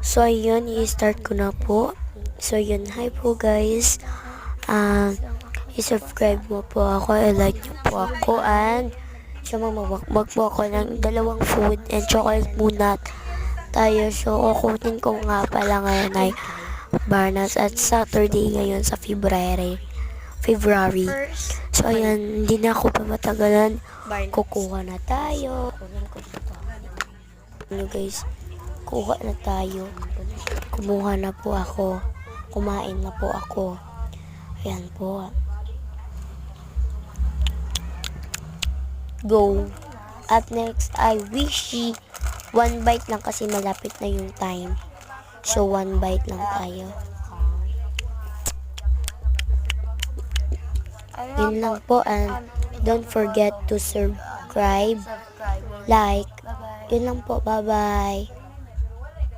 So, ayun, i-start ko na po. So, yun, hi po guys. I-subscribe mo po ako, i-like nyo po ako, and so, magmamukbang po ako ng dalawang food and chocolate muna tayo. So, kukunin ko nga pala ngayon ay Barnas at Saturday ngayon sa February. So, ayan, hindi na ako pa matagalan. Kukuha na tayo. Ano guys, kuha na tayo. Kumuha na po ako. Kumain na po ako. Ayan po. Go. At next, I wish one bite lang kasi malapit na yung time. So, one bite lang tayo. Yun lang po, and don't forget to subscribe, like. Yun lang po. Bye-bye.